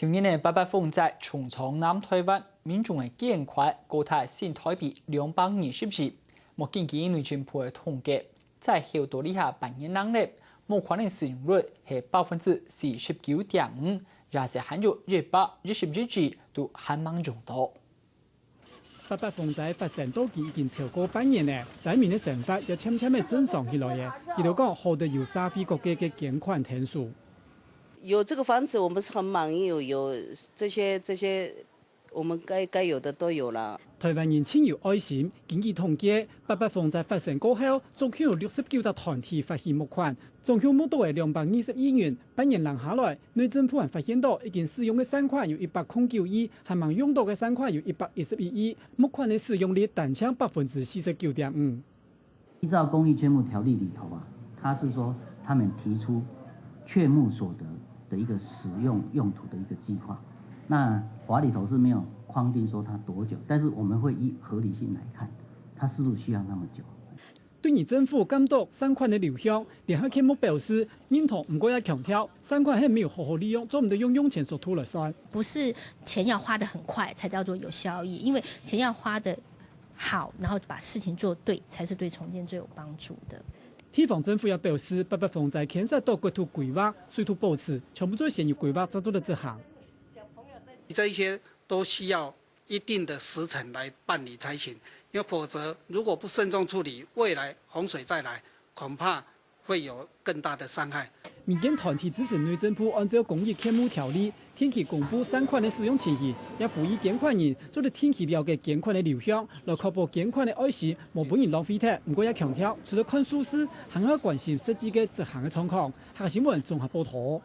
去年的800風災重創南台灣，民眾嘅減快高達新台幣220億。目前因為政府嘅統計，在後道理下扮演能力，募款嘅使用率係49.5%，也是含咗120都還蠻眾多。800風災發生到已經超過半年咧，災民嘅生活也漸漸嘅正常起來嘅。佢哋講好得有社會各界嘅捐款天數。有這個房子，我們是很滿意，有這些，我們該有的都有了。台灣人親有愛心，經濟統計，800風災發生過後，總共有69個團體發起募款，總共募到嘅220億元。半年下來，內政府還發現到已經使用嘅善款有109億，還沒用到嘅善款有111億，募款嘅使用率單槍49.5%。依照公益捐募條例裏頭啊，他是說他們提出勸募所得的一個使用用途的一個計劃，那法裏頭是沒有框定說它多久，但是我們會依合理性來看，它是不是需要那麼久？對於政府監督善款的流向，聯合項目表示認同，不過要強調善款係沒有好好利用，做唔到用錢所圖來算。不是錢要花得很快才叫做有效益，因為錢要花得好，然後把事情做對，才是對重建最有幫助的。地方政府也表示，800風災牽涉到國土規劃、水土保持，全部做現有規劃在做的這行。這一些都需要一定的時程來辦理才行，因為否則如果不慎重處理，未來洪水再來，恐怕會有更大的傷害。民間團體支持內政府按照公益勸募條例，定期公布善款的使用情形，也呼籲捐款人做得定期了解捐款的流向，來確保捐款的愛心冇本人浪費掉。不過也強調，除了看數字，還要關心實際嘅執行嘅狀況。下個新聞綜合報道。